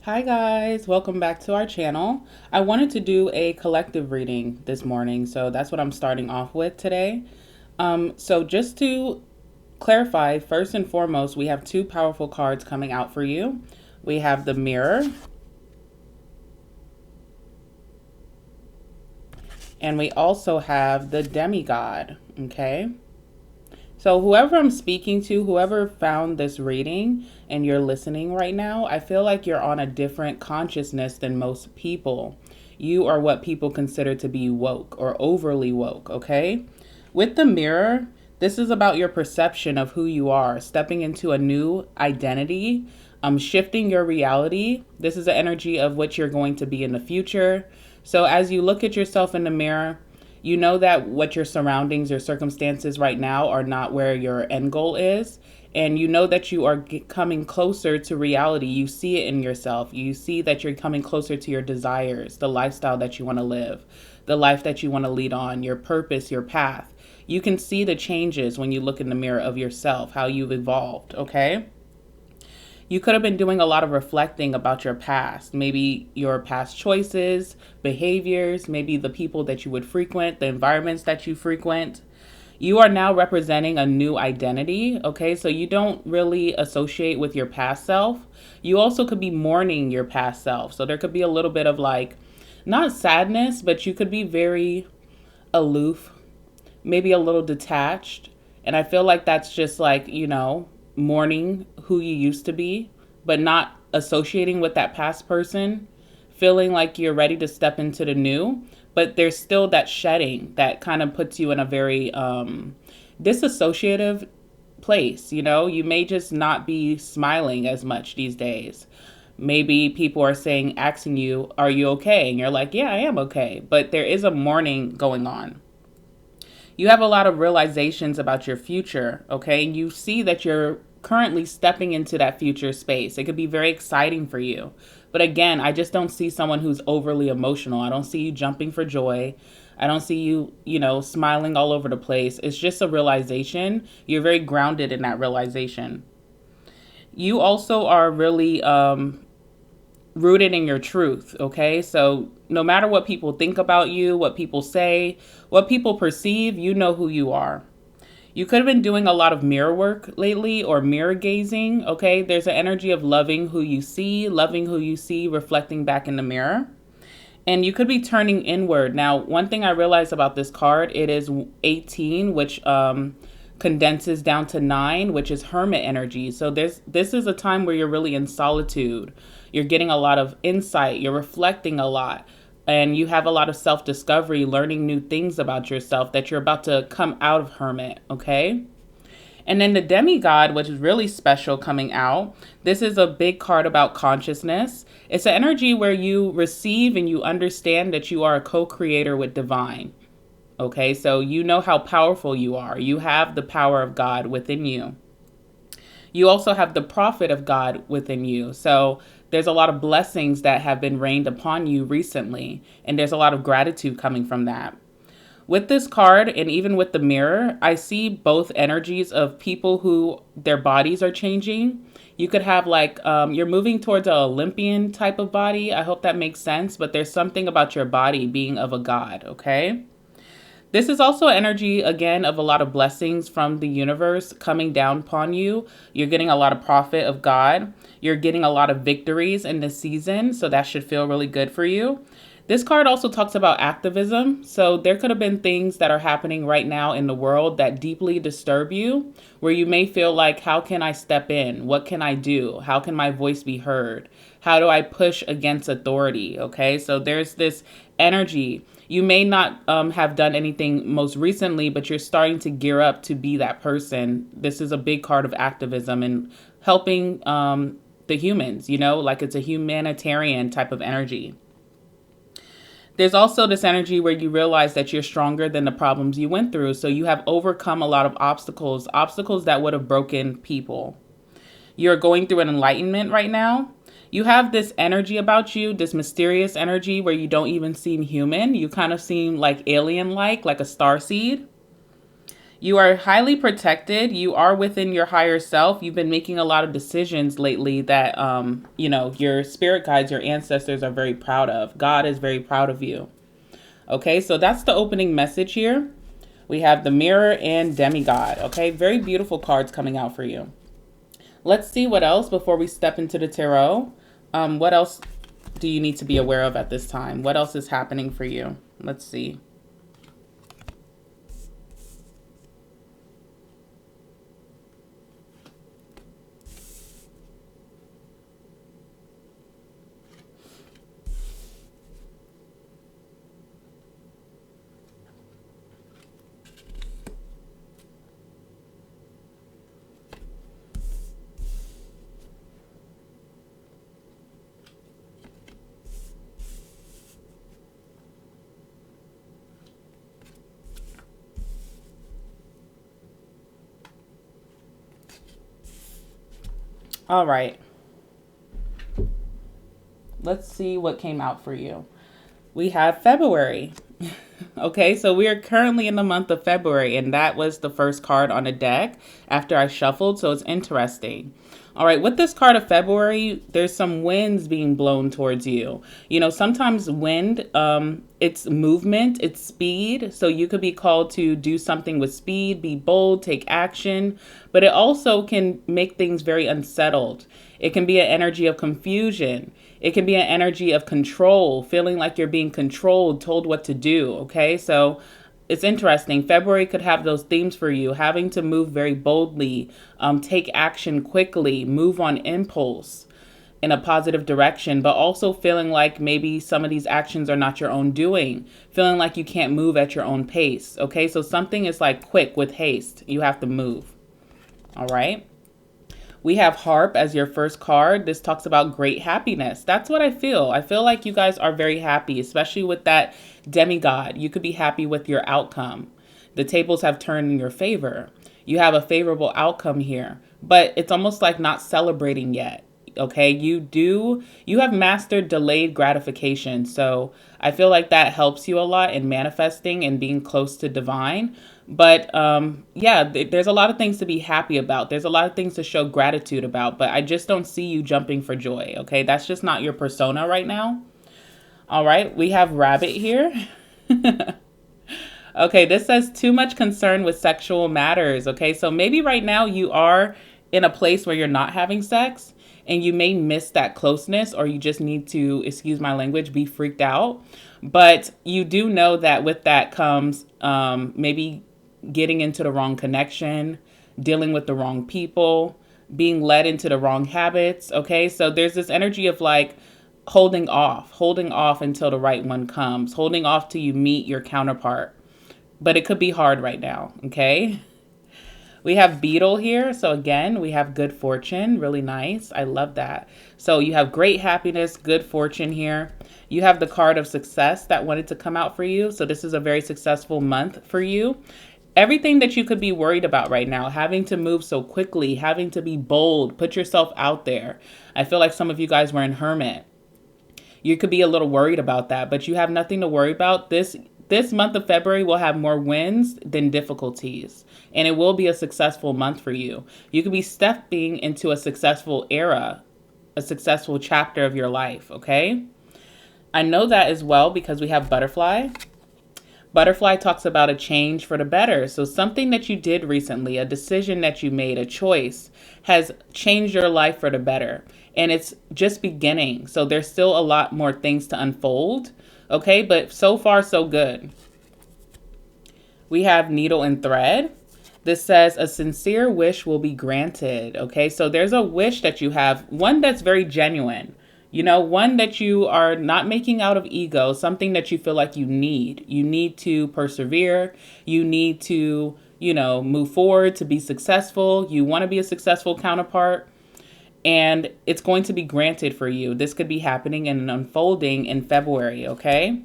Hi guys, welcome back to our channel. I wanted to do a collective reading this morning, so that's what I'm starting off with today. So just to clarify, first and foremost, we have two powerful cards coming out for you. We have the Mirror, and we also have the Demigod, okay? So whoever I'm speaking to, whoever found this reading and you're listening right now, I feel like you're on a different consciousness than most people. You are what people consider to be woke or overly woke, okay? With the Mirror, this is about your perception of who you are, stepping into a new identity, shifting your reality. This is the energy of what you're going to be in the future. So as you look at yourself in the mirror, you know that what your surroundings, your circumstances right now are not where your end goal is. And you know that you are coming closer to reality. You see it in yourself. You see that you're coming closer to your desires, the lifestyle that you want to live, the life that you want to lead on, your purpose, your path. You can see the changes when you look in the mirror of yourself, how you've evolved, okay? You could have been doing a lot of reflecting about your past, maybe your past choices, behaviors, maybe the people that you would frequent, the environments that you frequent. You are now representing a new identity, okay? So you don't really associate with your past self. You also could be mourning your past self. So there could be a little bit of like, not sadness, but you could be very aloof, maybe a little detached. And I feel like that's just like, mourning who you used to be, but not associating with that past person, feeling like you're ready to step into the new, but there's still that shedding that kind of puts you in a very disassociative place. You may just not be smiling as much these days. Maybe people are asking you, are you okay? And you're like, yeah, I am okay. But there is a mourning going on. You have a lot of realizations about your future, okay? And you see that you're currently stepping into that future space. It could be very exciting for you. But again, I just don't see someone who's overly emotional. I don't see you jumping for joy. I don't see you, smiling all over the place. It's just a realization. You're very grounded in that realization. You also are really rooted in your truth, okay? So no matter what people think about you, what people say, what people perceive, you know who you are. You could have been doing a lot of mirror work lately or mirror gazing, okay? There's an energy of loving who you see, reflecting back in the mirror. And you could be turning inward. Now, one thing I realized about this card, it is 18, which condenses down to 9, which is hermit energy. So this is a time where you're really in solitude. You're getting a lot of insight. You're reflecting a lot. And you have a lot of self-discovery, learning new things about yourself that you're about to come out of hermit, okay? And then the demigod, which is really special coming out. This is a big card about consciousness. It's an energy where you receive and you understand that you are a co-creator with divine. Okay, so you know how powerful you are. You have the power of God within you. You also have the prophet of God within you. So there's a lot of blessings that have been rained upon you recently, and there's a lot of gratitude coming from that. With this card, and even with the mirror, I see both energies of people who their bodies are changing. You could have like, you're moving towards an Olympian type of body. I hope that makes sense, but there's something about your body being of a god, okay? This is also energy, again, of a lot of blessings from the universe coming down upon you. You're getting a lot of profit of God. You're getting a lot of victories in this season, so that should feel really good for you. This card also talks about activism. So there could have been things that are happening right now in the world that deeply disturb you, where you may feel like, how can I step in? What can I do? How can my voice be heard? How do I push against authority? Okay, so there's this energy. You may not have done anything most recently, but you're starting to gear up to be that person. This is a big card of activism and helping the humans, like it's a humanitarian type of energy. There's also this energy where you realize that you're stronger than the problems you went through. So you have overcome a lot of obstacles that would have broken people. You're going through an enlightenment right now. You have this energy about you, this mysterious energy where you don't even seem human. You kind of seem like alien-like a starseed. You are highly protected. You are within your higher self. You've been making a lot of decisions lately that, your spirit guides, your ancestors are very proud of. God is very proud of you. Okay, so that's the opening message here. We have the Mirror and Demigod. Okay, very beautiful cards coming out for you. Let's see what else before we step into the tarot. What else do you need to be aware of at this time? What else is happening for you? Let's see. All right. Let's see what came out for you. We have February. Okay, so we are currently in the month of February, and that was the first card on the deck after I shuffled, so it's interesting. All right, with this card of February, there's some winds being blown towards you. You know, sometimes wind, it's movement, it's speed, so you could be called to do something with speed, be bold, take action, but it also can make things very unsettled. It can be an energy of confusion. It can be an energy of control, feeling like you're being controlled, told what to do. Okay, so it's interesting. February could have those themes for you, having to move very boldly, take action quickly, move on impulse in a positive direction, but also feeling like maybe some of these actions are not your own doing, feeling like you can't move at your own pace. Okay, so something is like quick with haste. You have to move. All right. We have Harp as your first card. This talks about great happiness. That's what I feel. I feel like you guys are very happy, especially with that demigod. You could be happy with your outcome. The tables have turned in your favor. You have a favorable outcome here, but it's almost like not celebrating yet. Okay, you have mastered delayed gratification. So I feel like that helps you a lot in manifesting and being close to divine. But there's a lot of things to be happy about. There's a lot of things to show gratitude about, but I just don't see you jumping for joy. Okay, that's just not your persona right now. All right, we have Rabbit here. Okay, this says too much concern with sexual matters. Okay, so maybe right now you are in a place where you're not having sex and you may miss that closeness, or you just need to, excuse my language, be freaked out. But you do know that with that comes maybe getting into the wrong connection, dealing with the wrong people, being led into the wrong habits. Okay, so there's this energy of like holding off until the right one comes, holding off till you meet your counterpart. But it could be hard right now. Okay. We have Beetle here. So again, we have good fortune. Really nice. I love that. So you have great happiness, good fortune here. You have the card of success that wanted to come out for you. So this is a very successful month for you. Everything that you could be worried about right now, having to move so quickly, having to be bold, put yourself out there. I feel like some of you guys were in Hermit. You could be a little worried about that, but you have nothing to worry about. This month of February will have more wins than difficulties, and it will be a successful month for you. You could be stepping into a successful era, a successful chapter of your life, okay? I know that as well because we have Butterfly. Butterfly talks about a change for the better. So something that you did recently, a decision that you made, a choice, has changed your life for the better. And it's just beginning. So there's still a lot more things to unfold. Okay, but so far so good. We have Needle and Thread. This says a sincere wish will be granted. Okay, so there's a wish that you have, one that's very genuine. You know, one that you are not making out of ego, something that you feel like you need. You need to persevere. You need to, move forward to be successful. You want to be a successful counterpart. And it's going to be granted for you. This could be happening and unfolding in February, okay?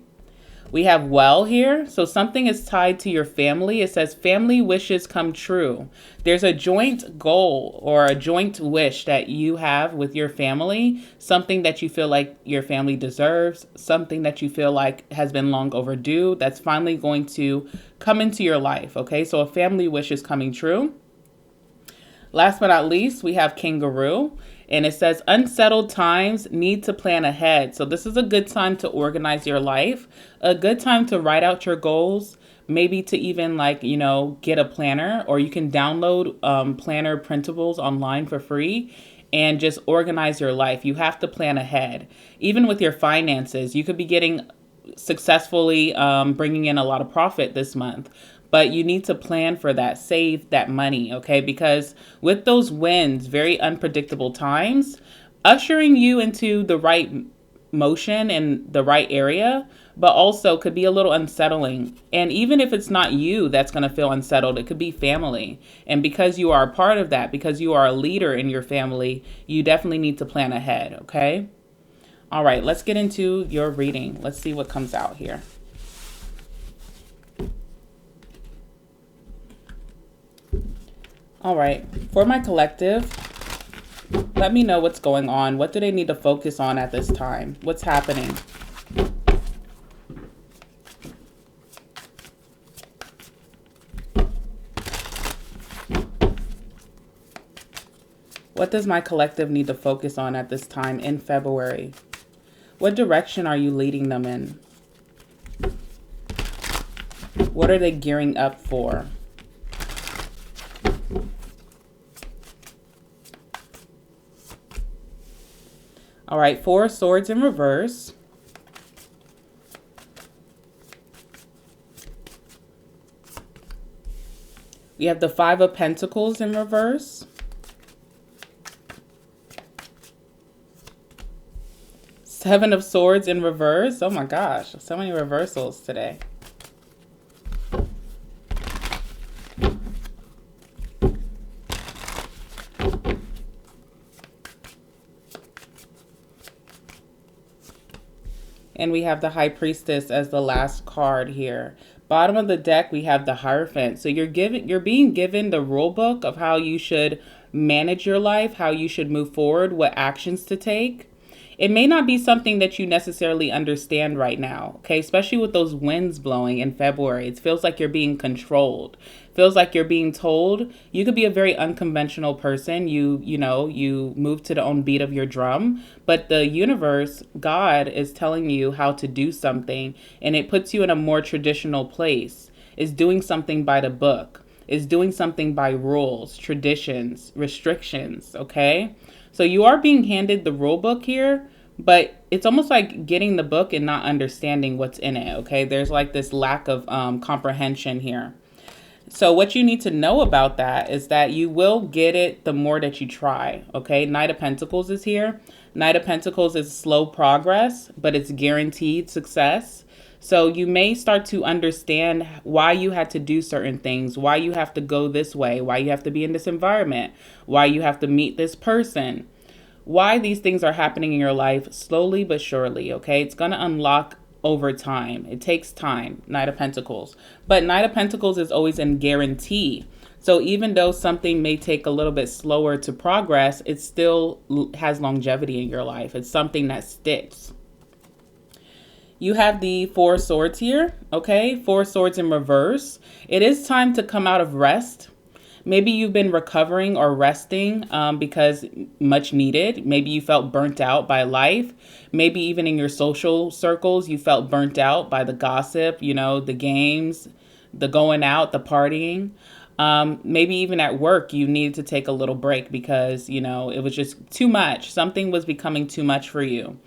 We have well here. So something is tied to your family. It says family wishes come true. There's a joint goal or a joint wish that you have with your family, something that you feel like your family deserves, something that you feel like has been long overdue, that's finally going to come into your life. Okay, so a family wish is coming true. Last but not least, we have kangaroo, and it says unsettled times need to plan ahead. So this is a good time to organize your life, a good time to write out your goals, maybe to even get a planner, or you can download planner printables online for free and just organize your life. You have to plan ahead. Even with your finances, you could be getting successfully bringing in a lot of profit this month. But you need to plan for that, save that money, okay? Because with those wins, very unpredictable times, ushering you into the right motion and the right area, but also could be a little unsettling. And even if it's not you that's going to feel unsettled, it could be family. And because you are a part of that, because you are a leader in your family, you definitely need to plan ahead, okay? All right, let's get into your reading. Let's see what comes out here. All right, for my collective, let me know what's going on. What do they need to focus on at this time? What's happening? What does my collective need to focus on at this time in February? What direction are you leading them in? What are they gearing up for? All right, 4 swords in reverse. We have the 5 of pentacles in reverse. 7 of swords in reverse. Oh my gosh, so many reversals today. And we have the High Priestess as the last card here. Bottom of the deck, we have the Hierophant. So you're being given the rule book of how you should manage your life, how you should move forward, what actions to take. It may not be something that you necessarily understand right now, okay? Especially with those winds blowing in February. It feels like you're being controlled. Feels like you're being told. You could be a very unconventional person. You move to the own beat of your drum. But the universe, God, is telling you how to do something. And it puts you in a more traditional place. It's doing something by the book. It's doing something by rules, traditions, restrictions, okay? So you are being handed the rule book here, but it's almost like getting the book and not understanding what's in it, okay? There's like this lack of comprehension here. So what you need to know about that is that you will get it the more that you try, okay? Knight of Pentacles is here. Knight of Pentacles is slow progress, but it's guaranteed success. So you may start to understand why you had to do certain things, why you have to go this way, why you have to be in this environment, why you have to meet this person, why these things are happening in your life slowly but surely, okay? It's going to unlock over time. It takes time, Knight of Pentacles. But Knight of Pentacles is always in guarantee. So even though something may take a little bit slower to progress, it still has longevity in your life. It's something that sticks. You have the 4 swords here, okay? 4 swords in reverse. It is time to come out of rest. Maybe you've been recovering or resting because much needed. Maybe you felt burnt out by life. Maybe even in your social circles, you felt burnt out by the gossip, the games, the going out, the partying. Maybe even at work, you needed to take a little break because, it was just too much. Something was becoming too much for you.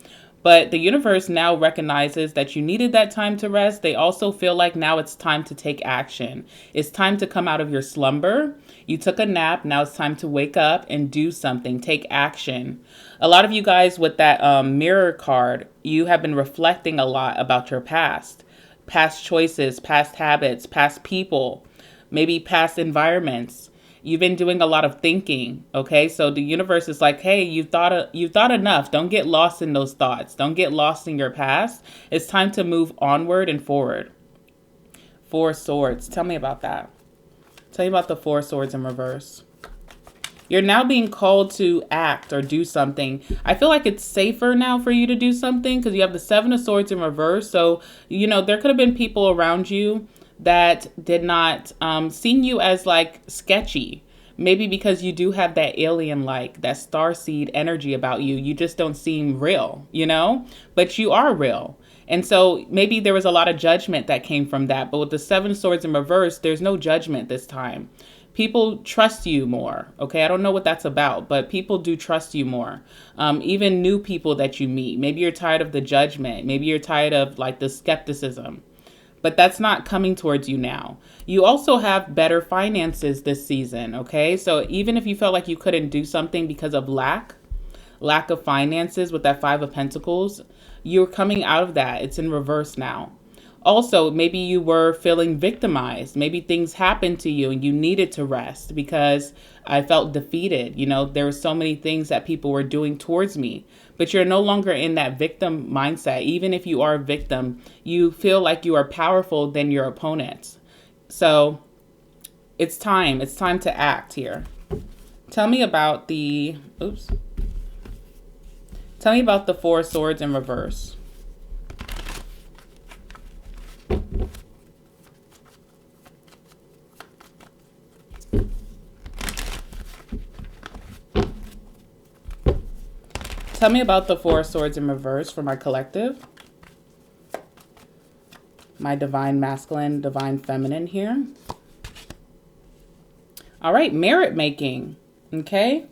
But the universe now recognizes that you needed that time to rest. They also feel like now it's time to take action. It's time to come out of your slumber. You took a nap. Now it's time to wake up and do something. Take action. A lot of you guys with that mirror card, you have been reflecting a lot about your past choices, past habits, past people, maybe past environments. You've been doing a lot of thinking, okay? So the universe is like, hey, you've thought enough. Don't get lost in those thoughts. Don't get lost in your past. It's time to move onward and forward. Four Swords. Tell me about that. Tell me about the Four Swords in reverse. You're now being called to act or do something. I feel like it's safer now for you to do something because you have the Seven of Swords in reverse. So, there could have been people around you that did not see you as like sketchy. Maybe because you do have that alien-like, that starseed energy about you. You just don't seem real, but you are real. And so maybe there was a lot of judgment that came from that. But with the Seven Swords in reverse, there's no judgment this time. People trust you more. Okay, I don't know what that's about, but people do trust you more. Even new people that you meet. Maybe you're tired of the judgment. Maybe you're tired of like the skepticism. But that's not coming towards you now. You also have better finances this season. Okay, so even if you felt like you couldn't do something because of lack of finances with that Five of Pentacles, you're coming out of that. It's in reverse now. Also, maybe you were feeling victimized. Maybe things happened to you and you needed to rest because I felt defeated. There were so many things that people were doing towards me, but you're no longer in that victim mindset. Even if you are a victim, you feel like you are powerful than your opponents. So it's time to act here. Tell me about the Four Swords in reverse. Tell me about the Four Swords in reverse for my collective. My divine masculine, divine feminine here. All right, merit making. Okay.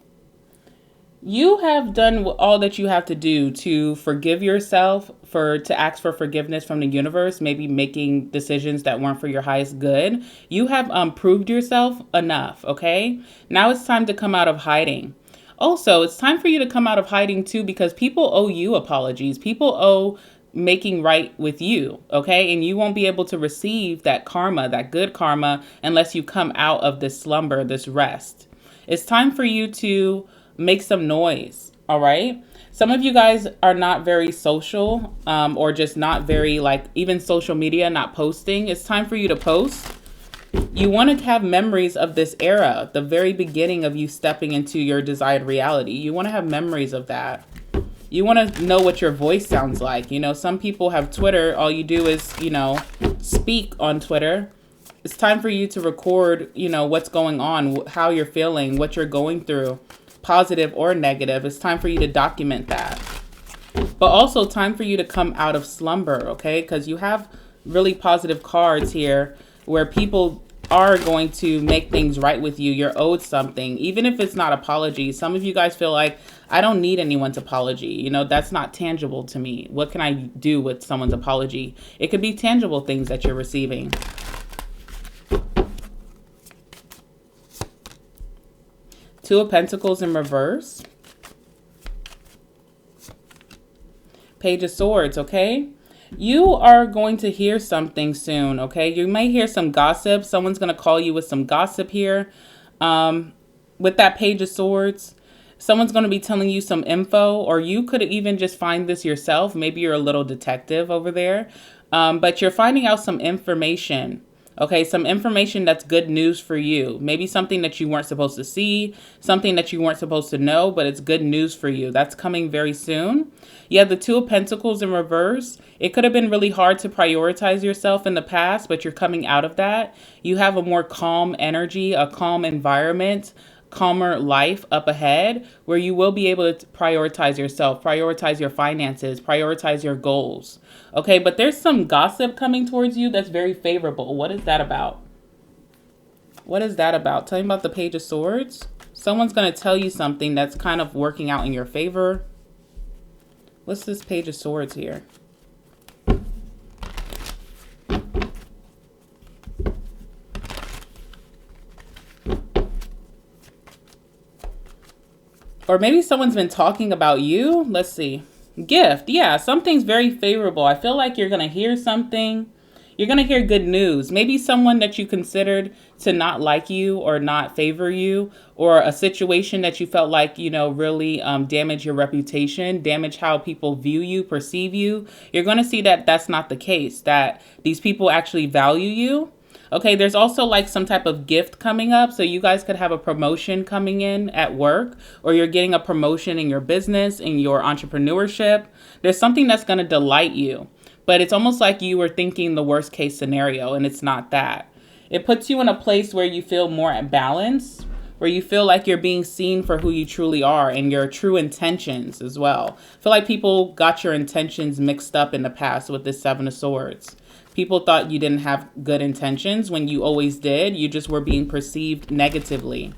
You have done all that you have to do to forgive yourself, to ask for forgiveness from the universe, maybe making decisions that weren't for your highest good. You have proved yourself enough, okay? Now it's time to come out of hiding. Also, it's time for you to come out of hiding too, because people owe you apologies. People owe making right with you, okay? And you won't be able to receive that karma, that good karma, unless you come out of this slumber, this rest. It's time for you to make some noise, all right? Some of you guys are not very social or just not very even social media, not posting. It's time for you to post. You want to have memories of this era, the very beginning of you stepping into your desired reality. You want to have memories of that. You want to know what your voice sounds like. Some people have Twitter. All you do is, speak on Twitter. It's time for you to record, what's going on, how you're feeling, what you're going through, positive or negative. It's time for you to document that. But also time for you to come out of slumber, okay? Because you have really positive cards here where people are going to make things right with you. You're owed something, even if it's not apology. Some of you guys feel like, I don't need anyone's apology. That's not tangible to me. What can I do with someone's apology? It could be tangible things that you're receiving. Two of Pentacles in reverse. Page of Swords, okay? You are going to hear something soon, okay? You may hear some gossip. Someone's going to call you with some gossip here. With that Page of Swords, someone's going to be telling you some info, or you could even just find this yourself. Maybe you're a little detective over there, but you're finding out some information. Okay, some information that's good news for you. Maybe something that you weren't supposed to see, something that you weren't supposed to know, but it's good news for you. That's coming very soon. You have the Two of Pentacles in reverse. It could have been really hard to prioritize yourself in the past, but you're coming out of that. You have a more calm energy, a calm environment, calmer life up ahead, where you will be able to prioritize yourself, prioritize your finances, prioritize your goals. Okay, but there's some gossip coming towards you that's very favorable. What is that about? What is that about? Tell me about the Page of Swords. Someone's going to tell you something that's kind of working out in your favor. What's this Page of Swords here? Or maybe someone's been talking about you. Let's see. Gift. Yeah, something's very favorable. I feel like you're going to hear something. You're going to hear good news. Maybe someone that you considered to not like you or not favor you, or a situation that you felt like, really damage your reputation, damage how people view you, perceive you. You're going to see that that's not the case, that these people actually value you. Okay, there's also like some type of gift coming up. So you guys could have a promotion coming in at work, or you're getting a promotion in your business, in your entrepreneurship. There's something that's going to delight you, but it's almost like you were thinking the worst case scenario, and it's not that. It puts you in a place where you feel more at balance, where you feel like you're being seen for who you truly are and your true intentions as well. I feel like people got your intentions mixed up in the past with this Seven of Swords. People thought you didn't have good intentions when you always did. You just were being perceived negatively.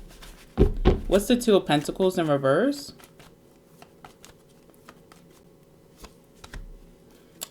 What's the Two of Pentacles in reverse?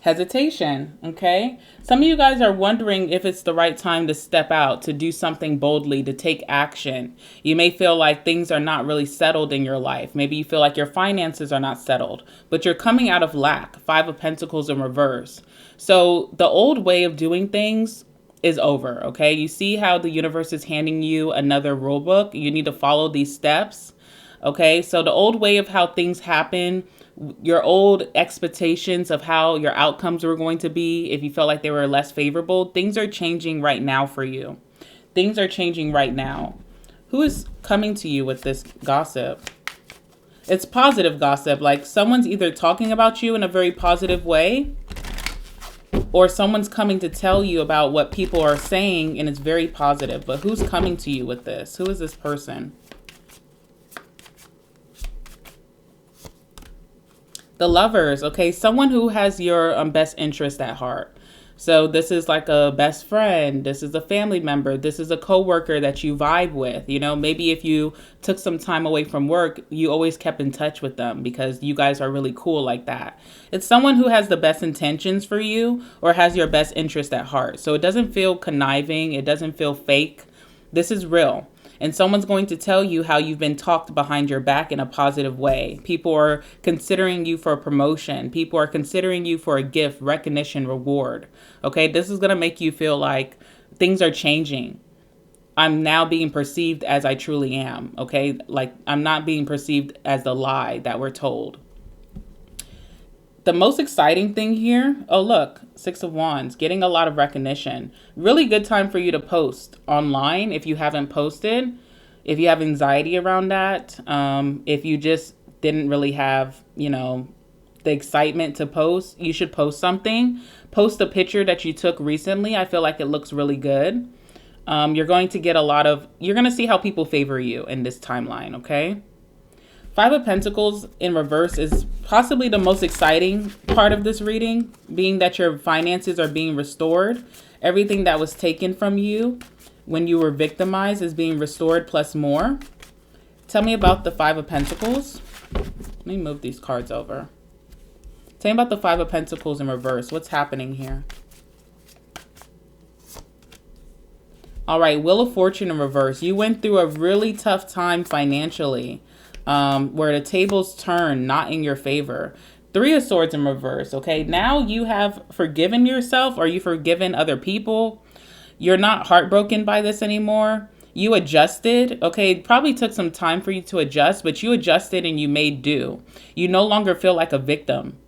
Hesitation, okay? Some of you guys are wondering if it's the right time to step out, to do something boldly, to take action. You may feel like things are not really settled in your life. Maybe you feel like your finances are not settled, but you're coming out of lack. Five of Pentacles in reverse. So the old way of doing things is over, okay? You see how the universe is handing you another rule book. You need to follow these steps, okay? So the old way of how things happen, your old expectations of how your outcomes were going to be, if you felt like they were less favorable, things are changing right now for you. Things are changing right now. Who is coming to you with this gossip? It's positive gossip. Like someone's either talking about you in a very positive way, or someone's coming to tell you about what people are saying and it's very positive. But who's coming to you with this? Who is this person? The Lovers, okay? Someone who has your best interest at heart. So this is like a best friend. This is a family member. This is a coworker that you vibe with. Maybe if you took some time away from work, you always kept in touch with them because you guys are really cool like that. It's someone who has the best intentions for you or has your best interest at heart. So it doesn't feel conniving. It doesn't feel fake. This is real. And someone's going to tell you how you've been talked behind your back in a positive way. People are considering you for a promotion. People are considering you for a gift, recognition, reward. Okay, this is going to make you feel like things are changing. I'm now being perceived as I truly am. Okay, like I'm not being perceived as the lie that we're told. The most exciting thing here, oh look, Six of Wands, getting a lot of recognition. Really good time for you to post online if you haven't posted, if you have anxiety around that, if you just didn't really have, the excitement to post, you should post something. Post a picture that you took recently. I feel like it looks really good. You're going to get you're going to see how people favor you in this timeline, okay? Five of Pentacles in reverse is possibly the most exciting part of this reading, being that your finances are being restored. Everything that was taken from you when you were victimized is being restored plus more. Tell me about the Five of Pentacles. Let me move these cards over. Tell me about the Five of Pentacles in reverse. What's happening here? All right, Wheel of Fortune in reverse. You went through a really tough time financially. Where the tables turn not in your favor. Three of Swords in reverse, okay? Now you have forgiven yourself, or you forgiven other people. You're not heartbroken by this anymore. You adjusted, okay? It probably took some time for you to adjust, but you adjusted and you made do. You no longer feel like a victim.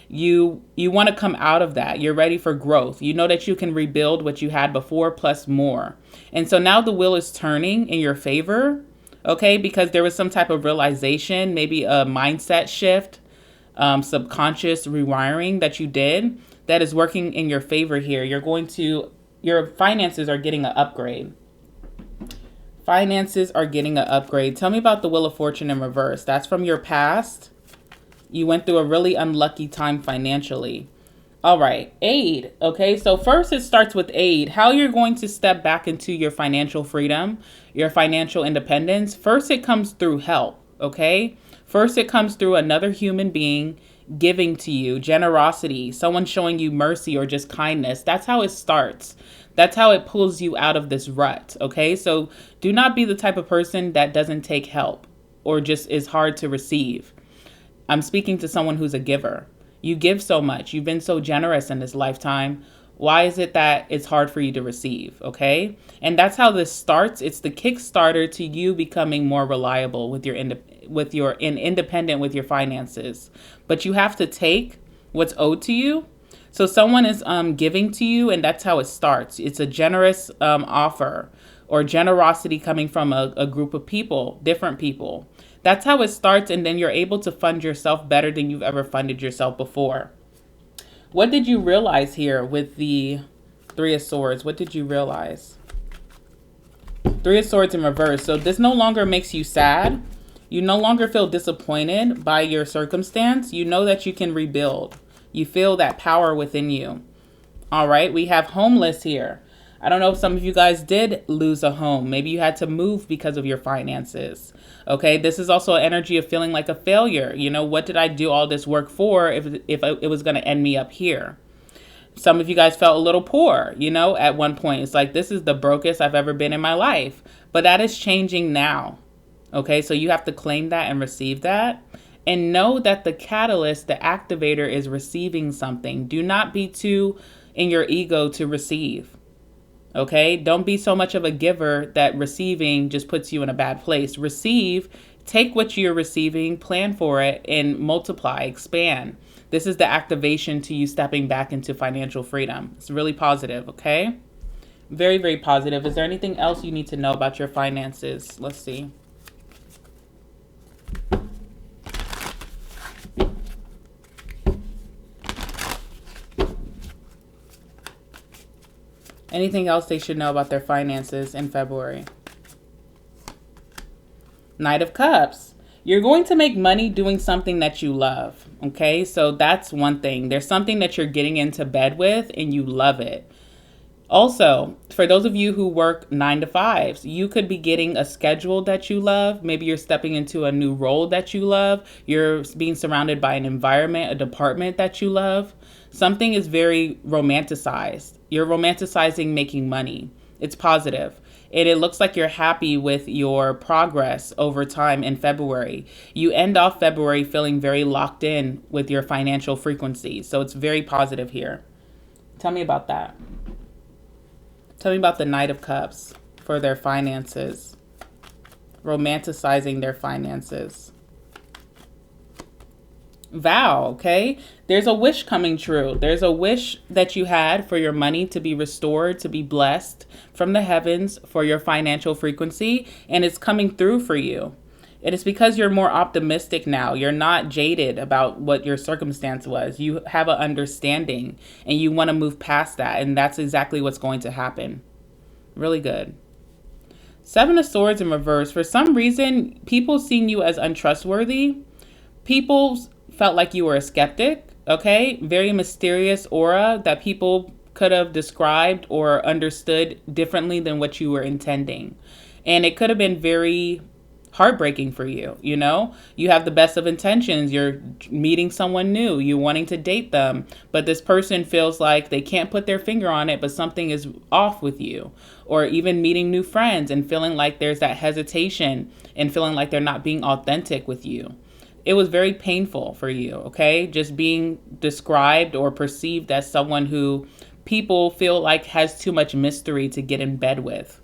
You want to come out of that. You're ready for growth. You know that you can rebuild what you had before plus more. And so now the wheel is turning in your favor. Okay, because there was some type of realization, maybe a mindset shift, subconscious rewiring that you did that is working in your favor here. Your finances are getting an upgrade. Finances are getting an upgrade. Tell me about the Wheel of Fortune in reverse. That's from your past. You went through a really unlucky time financially. All right, aid. Okay, so first it starts with aid. How you're going to step back into your financial freedom, your financial independence. First, it comes through help. Okay, first it comes through another human being giving to you, generosity, someone showing you mercy or just kindness. That's how it starts. That's how it pulls you out of this rut. Okay, so do not be the type of person that doesn't take help or just is hard to receive. I'm speaking to someone who's a giver. You give so much. You've been so generous in this lifetime. Why is it that it's hard for you to receive? Okay. And that's how this starts. It's the Kickstarter to you becoming more reliable with and independent with your finances. But you have to take what's owed to you. So someone is giving to you, and that's how it starts. It's a generous offer or generosity coming from a group of people, different people. That's how it starts, and then you're able to fund yourself better than you've ever funded yourself before. What did you realize here with the Three of Swords? What did you realize? Three of Swords in reverse. So this no longer makes you sad. You no longer feel disappointed by your circumstance. You know that you can rebuild. You feel that power within you. All right, we have homeless here. I don't know if some of you guys did lose a home. Maybe you had to move because of your finances. Okay, this is also an energy of feeling like a failure. You know, what did I do all this work for if it was going to end me up here? Some of you guys felt a little poor, you know, at one point. It's like, this is the brokest I've ever been in my life. But that is changing now. Okay, so you have to claim that and receive that. And know that the catalyst, the activator, is receiving something. Do not be too in your ego to receive. Okay, don't be so much of a giver that receiving just puts you in a bad place. Receive, take what you're receiving, plan for it, and multiply, expand. This is the activation to you stepping back into financial freedom. It's really positive, okay? Very, very positive. Is there anything else you need to know about your finances? Let's see. Anything else they should know about their finances in February? Knight of Cups. You're going to make money doing something that you love. Okay, so that's one thing. There's something that you're getting into bed with and you love it. Also, for those of you who work 9 to 5s, you could be getting a schedule that you love. Maybe you're stepping into a new role that you love. You're being surrounded by an environment, a department that you love. Something is very romanticized. You're romanticizing making money. It's positive. And it looks like you're happy with your progress over time in February. You end off February feeling very locked in with your financial frequency. So it's very positive here. Tell me about that. Tell me about the Knight of Cups for their finances. Romanticizing their finances. Vow, okay? There's a wish coming true. There's a wish that you had for your money to be restored, to be blessed from the heavens for your financial frequency, and it's coming through for you. It is because you're more optimistic now. You're not jaded about what your circumstance was. You have an understanding and you want to move past that. And that's exactly what's going to happen. Really good. 7 of Swords in reverse. For some reason, people seen you as untrustworthy. People felt like you were a skeptic. Okay. Very mysterious aura that people could have described or understood differently than what you were intending. And it could have been very heartbreaking for you. You know, you have the best of intentions. You're meeting someone new. You're wanting to date them. But this person feels like they can't put their finger on it, but something is off with you. Or even meeting new friends and feeling like there's that hesitation and feeling like they're not being authentic with you. It was very painful for you, okay? Just being described or perceived as someone who people feel like has too much mystery to get in bed with.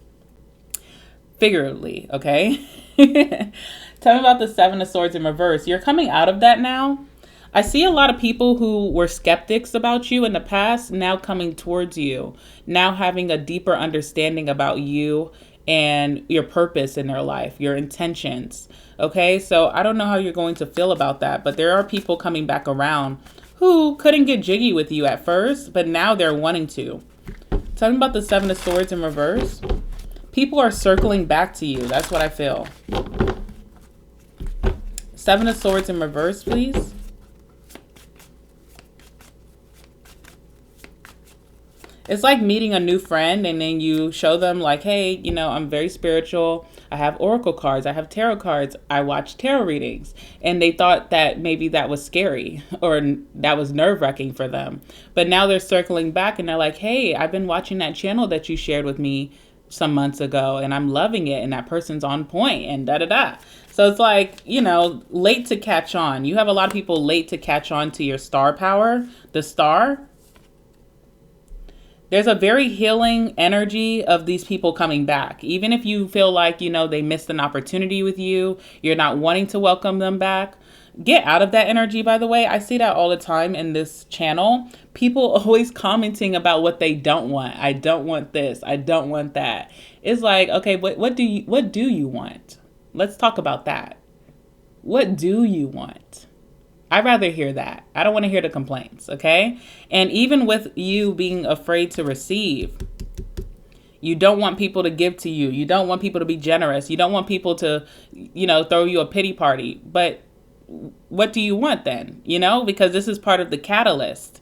Figuratively, okay? Tell me about the 7 of Swords in reverse. You're coming out of that now. I see a lot of people who were skeptics about you in the past now coming towards you, now having a deeper understanding about you and your purpose in their life, your intentions. Okay, so I don't know how you're going to feel about that, but there are people coming back around who couldn't get jiggy with you at first, but now they're wanting to. Tell me about the 7 of Swords in reverse. People are circling back to you. That's what I feel. 7 of Swords in reverse, please. It's like meeting a new friend and then you show them like, hey, you know, I'm very spiritual. I have oracle cards. I have tarot cards. I watch tarot readings. And they thought that maybe that was scary or that was nerve-wracking for them. But now they're circling back and they're like, hey, I've been watching that channel that you shared with me some months ago and I'm loving it and that person's on point and da-da-da. So it's like, you know, late to catch on. You have a lot of people late to catch on to your star power, the star. There's a very healing energy of these people coming back. Even if you feel like, they missed an opportunity with you, you're not wanting to welcome them back. Get out of that energy, by the way. I see that all the time in this channel. People always commenting about what they don't want. I don't want this. I don't want that. It's like, okay, what do you want? Let's talk about that. What do you want? I'd rather hear that. I don't want to hear the complaints, okay? And even with you being afraid to receive, you don't want people to give to you. You don't want people to be generous. You don't want people to, throw you a pity party. But what do you want then? Because this is part of the catalyst.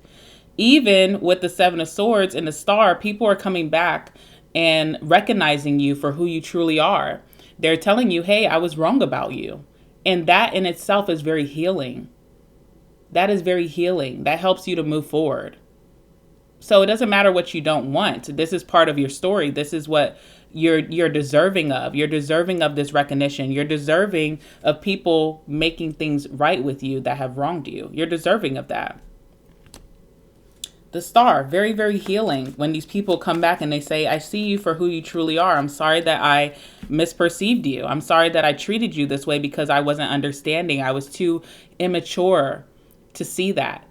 Even with the Seven of Swords and the Star, people are coming back and recognizing you for who you truly are. They're telling you, hey, I was wrong about you. And that in itself is very healing. That is very healing. That helps you to move forward. So it doesn't matter what you don't want. This is part of your story. This is what you're deserving of. You're deserving of this recognition. You're deserving of people making things right with you that have wronged you. You're deserving of that. The Star, very, very healing. When these people come back and they say, I see you for who you truly are. I'm sorry that I misperceived you. I'm sorry that I treated you this way because I wasn't understanding. I was too immature to see that.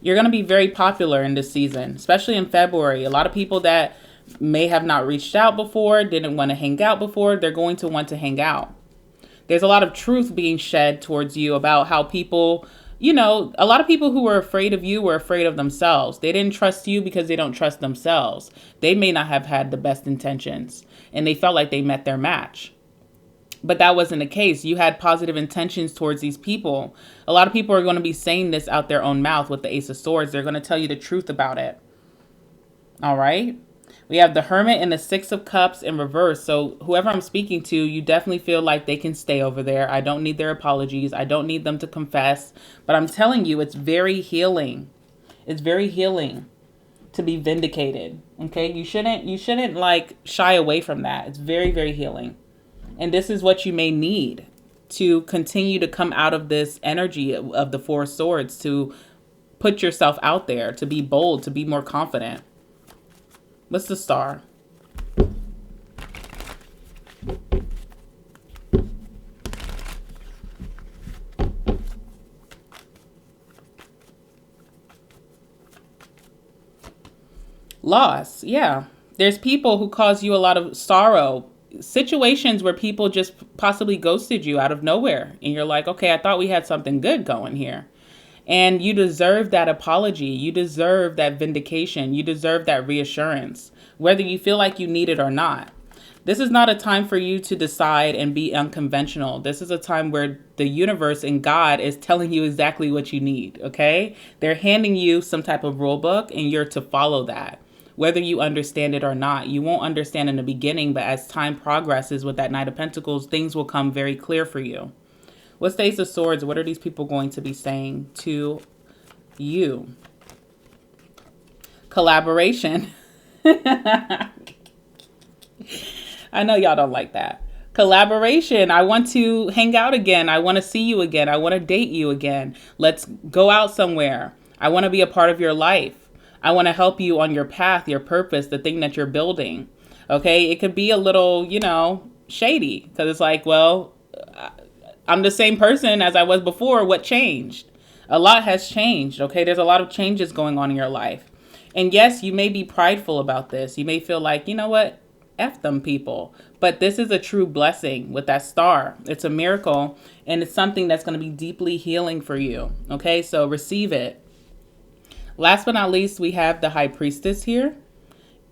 You're going to be very popular in this season, especially in February. A lot of people that may have not reached out before, didn't want to hang out before, they're going to want to hang out. There's a lot of truth being shed towards you about how people, a lot of people who were afraid of you were afraid of themselves. They didn't trust you because they don't trust themselves. They may not have had the best intentions and they felt like they met their match. But that wasn't the case. You had positive intentions towards these people. A lot of people are going to be saying this out their own mouth with the Ace of Swords. They're going to tell you the truth about it. All right. We have the Hermit and the Six of Cups in reverse. So whoever I'm speaking to, you definitely feel like they can stay over there. I don't need their apologies. I don't need them to confess. But I'm telling you, it's very healing. It's very healing to be vindicated. Okay. You shouldn't like shy away from that. It's very, very healing. And this is what you may need to continue to come out of this energy of the Four of Swords, to put yourself out there, to be bold, to be more confident. What's the Star? Loss. Yeah. There's people who cause you a lot of sorrow. Situations where people just possibly ghosted you out of nowhere. And you're like, okay, I thought we had something good going here. And you deserve that apology. You deserve that vindication. You deserve that reassurance, whether you feel like you need it or not. This is not a time for you to decide and be unconventional. This is a time where the universe and God is telling you exactly what you need, okay? They're handing you some type of rule book and you're to follow that. Whether you understand it or not. You won't understand in the beginning, but as time progresses with that Knight of Pentacles, things will come very clear for you. What's the Ace of Swords? What are these people going to be saying to you? Collaboration. I know y'all don't like that. Collaboration. I want to hang out again. I want to see you again. I want to date you again. Let's go out somewhere. I want to be a part of your life. I want to help you on your path, your purpose, the thing that you're building. Okay. It could be a little, shady because it's like, well, I'm the same person as I was before. What changed? A lot has changed. Okay. There's a lot of changes going on in your life. And yes, you may be prideful about this. You may feel like, you know what? F them people. But this is a true blessing with that Star. It's a miracle and it's something that's going to be deeply healing for you. Okay. So receive it. Last but not least, we have the High Priestess here.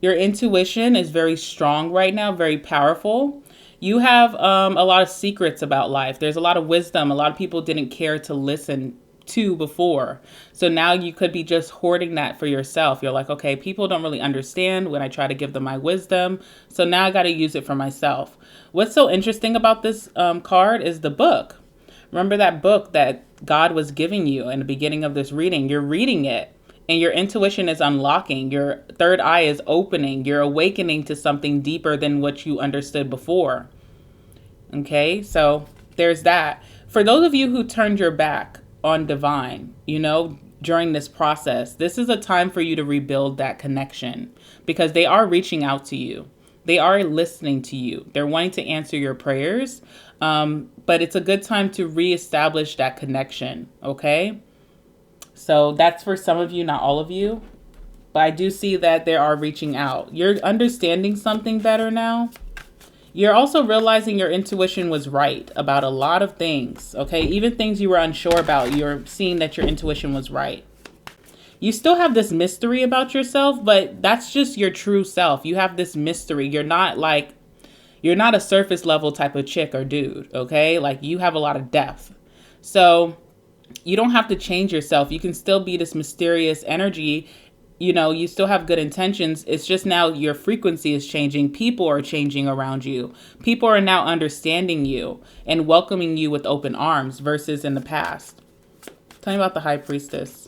Your intuition is very strong right now, very powerful. You have a lot of secrets about life. There's a lot of wisdom. A lot of people didn't care to listen to before. So now you could be just hoarding that for yourself. You're like, okay, people don't really understand when I try to give them my wisdom. So now I got to use it for myself. What's so interesting about this card is the book. Remember that book that God was giving you in the beginning of this reading? You're reading it. And your intuition is unlocking. Your third eye is opening. You're awakening to something deeper than what you understood before. Okay, so there's that. For those of you who turned your back on divine, during this process. This is a time for you to rebuild that connection because they are reaching out to you. They are listening to you. They're wanting to answer your prayers. But it's a good time to reestablish that connection. Okay. So that's for some of you, not all of you. But I do see that they are reaching out. You're understanding something better now. You're also realizing your intuition was right about a lot of things. Okay. Even things you were unsure about, you're seeing that your intuition was right. You still have this mystery about yourself, but that's just your true self. You have this mystery. You're not a surface level type of chick or dude. Okay. Like you have a lot of depth. So you don't have to change yourself. You can still be this mysterious energy. You know, you still have good intentions. It's just now your frequency is changing. People are changing around you. People are now understanding you and welcoming you with open arms versus in the past. Tell me about the High Priestess.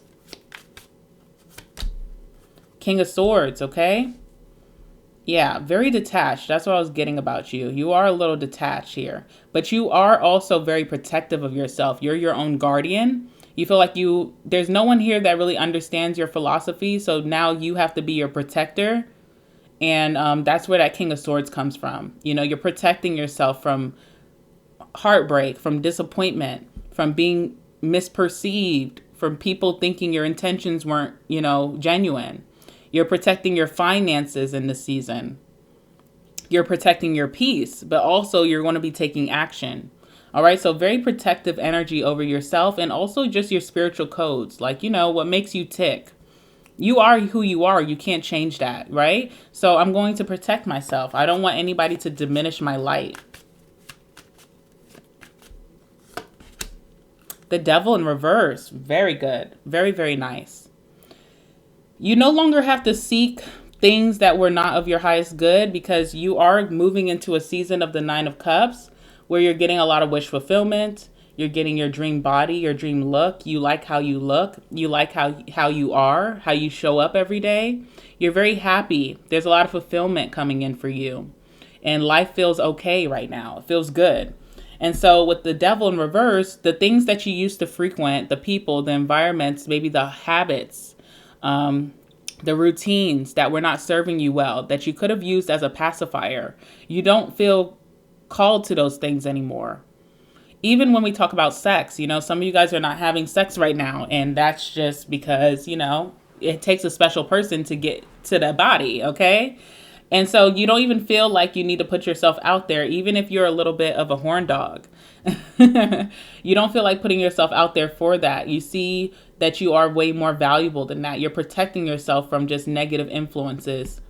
King of Swords, okay? Yeah, very detached. That's what I was getting about you. You are a little detached here, but you are also very protective of yourself. You're your own guardian. You feel like there's no one here that really understands your philosophy. So now you have to be your protector. And that's where that King of Swords comes from. You know, you're protecting yourself from heartbreak, from disappointment, from being misperceived, from people thinking your intentions weren't, genuine. You're protecting your finances in this season. You're protecting your peace, but also you're going to be taking action. All right. So very protective energy over yourself and also just your spiritual codes. Like, what makes you tick. You are who you are. You can't change that. Right. So I'm going to protect myself. I don't want anybody to diminish my light. The Devil in reverse. Very good. Very, very nice. You no longer have to seek things that were not of your highest good because you are moving into a season of the Nine of Cups where you're getting a lot of wish fulfillment. You're getting your dream body, your dream look. You like how you look. You like how you are, how you show up every day. You're very happy. There's a lot of fulfillment coming in for you. And life feels okay right now. It feels good. And so with the Devil in reverse, the things that you used to frequent, the people, the environments, maybe the habits, the routines that were not serving you well, that you could have used as a pacifier. You don't feel called to those things anymore. Even when we talk about sex, some of you guys are not having sex right now. And that's just because, it takes a special person to get to the body. Okay. And so you don't even feel like you need to put yourself out there, even if you're a little bit of a horn dog. You don't feel like putting yourself out there for that. You see that you are way more valuable than that. You're protecting yourself from just negative influences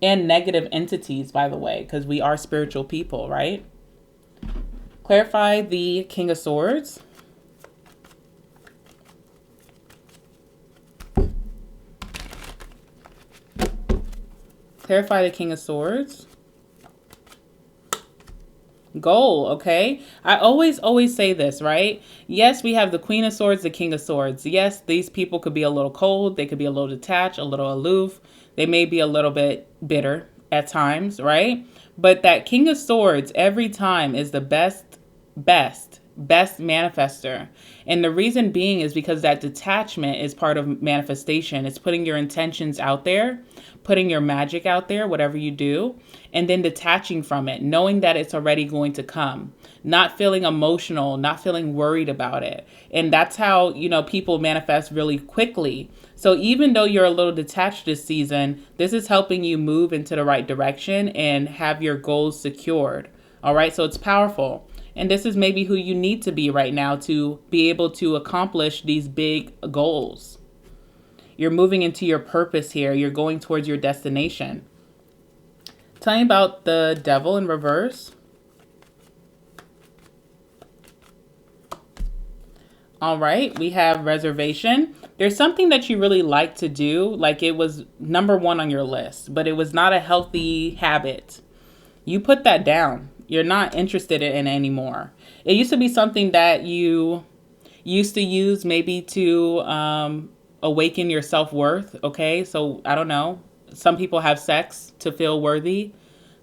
and negative entities, by the way, because we are spiritual people, right? Clarify the King of Swords. Clarify the King of Swords. Goal, okay? I always say this, right? Yes, we have the Queen of Swords, the King of Swords. Yes, these people could be a little cold. They could be a little detached, a little aloof. They may be a little bit bitter at times, right? But that King of Swords every time is the best manifester. And the reason being is because that detachment is part of manifestation. It's putting your intentions out there, putting your magic out there, whatever you do, and then detaching from it, knowing that it's already going to come, not feeling emotional, not feeling worried about it. And that's how, people manifest really quickly. So even though you're a little detached this season, this is helping you move into the right direction and have your goals secured. All right. So it's powerful. And this is maybe who you need to be right now to be able to accomplish these big goals. You're moving into your purpose here. You're going towards your destination. Tell me about the Devil in reverse. All right, we have reservation. There's something that you really like to do, like it was number one on your list, but it was not a healthy habit. You put that down. You're not interested in it anymore. It used to be something that you used to use maybe to awaken your self-worth. Okay, so I don't know. Some people have sex to feel worthy.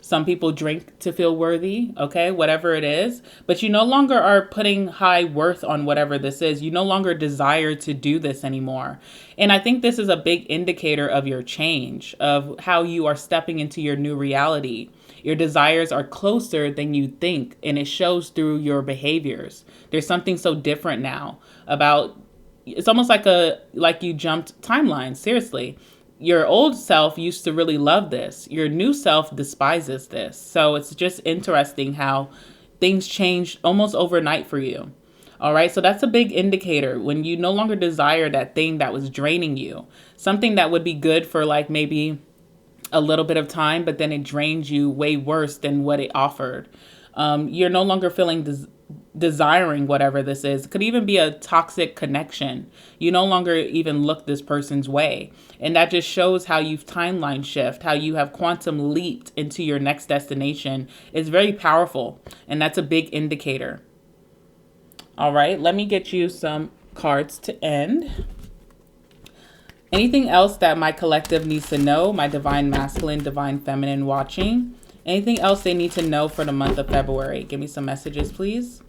Some people drink to feel worthy, okay, whatever it is. But you no longer are putting high worth on whatever this is. You no longer desire to do this anymore. And I think this is a big indicator of your change, of how you are stepping into your new reality. Your desires are closer than you think, and it shows through your behaviors. There's something so different now about, it's almost like you jumped timelines, seriously. Your old self used to really love this. Your new self despises this. So it's just interesting how things change almost overnight for you. All right. So that's a big indicator when you no longer desire that thing that was draining you, something that would be good for like maybe a little bit of time, but then it drains you way worse than what it offered. You're no longer feeling desiring whatever this is. It could even be a toxic connection. You no longer even look this person's way. And that just shows how you've timeline shift, how you have quantum leaped into your next destination. It's very powerful. And that's a big indicator. All right, let me get you some cards to end. Anything else that my collective needs to know, my divine masculine, divine feminine watching? Anything else they need to know for the month of February? Give me some messages, please.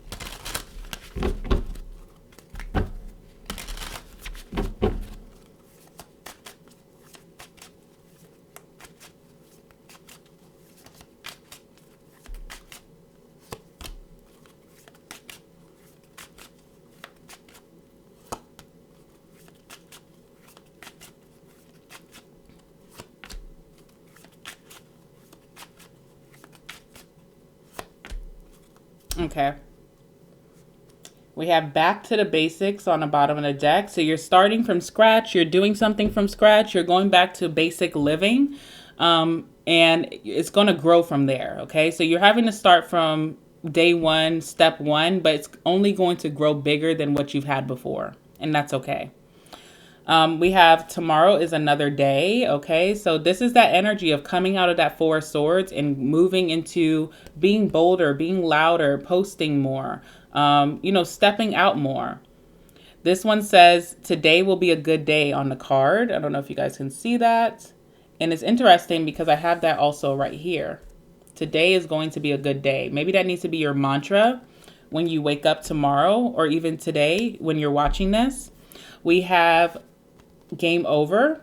Okay. We have back to the basics on the bottom of the deck. So you're starting from scratch. You're doing something from scratch. You're going back to basic living. And it's going to grow from there. Okay. So you're having to start from day one, step one, but it's only going to grow bigger than what you've had before. And that's okay. We have tomorrow is another day. Okay. So this is that energy of coming out of that Four of Swords and moving into being bolder, being louder, posting more, stepping out more. This one says today will be a good day on the card. I don't know if you guys can see that. And it's interesting because I have that also right here. Today is going to be a good day. Maybe that needs to be your mantra when you wake up tomorrow or even today when you're watching this. We have game over.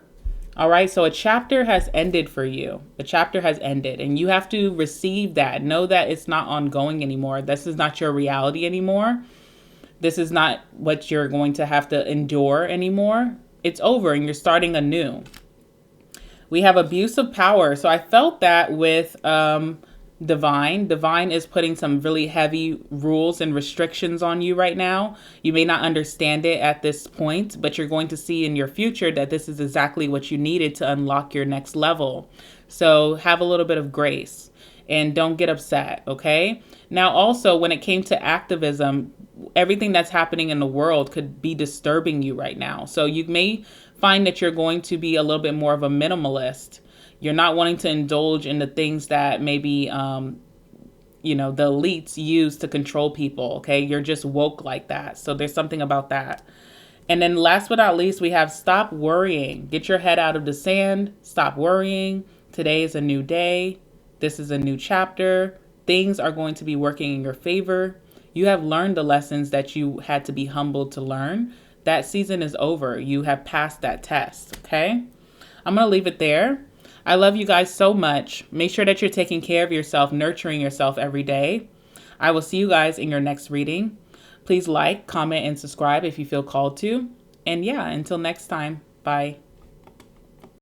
All right. So a chapter has ended for you. The chapter has ended and you have to receive that. Know that it's not ongoing anymore. This is not your reality anymore. This is not what you're going to have to endure anymore. It's over and you're starting anew. We have abuse of power. So I felt that with Divine. Divine is putting some really heavy rules and restrictions on you right now. You may not understand it at this point, but you're going to see in your future that this is exactly what you needed to unlock your next level. So have a little bit of grace and don't get upset, okay? Now, also, when it came to activism, everything that's happening in the world could be disturbing you right now. So you may find that you're going to be a little bit more of a minimalist. You're not wanting to indulge in the things that maybe, the elites use to control people. Okay. You're just woke like that. So there's something about that. And then last but not least, we have stop worrying. Get your head out of the sand. Stop worrying. Today is a new day. This is a new chapter. Things are going to be working in your favor. You have learned the lessons that you had to be humbled to learn. That season is over. You have passed that test. Okay. I'm going to leave it there. I love you guys so much. Make sure that you're taking care of yourself, nurturing yourself every day. I will see you guys in your next reading. Please like, comment, and subscribe if you feel called to. And yeah, until next time, bye.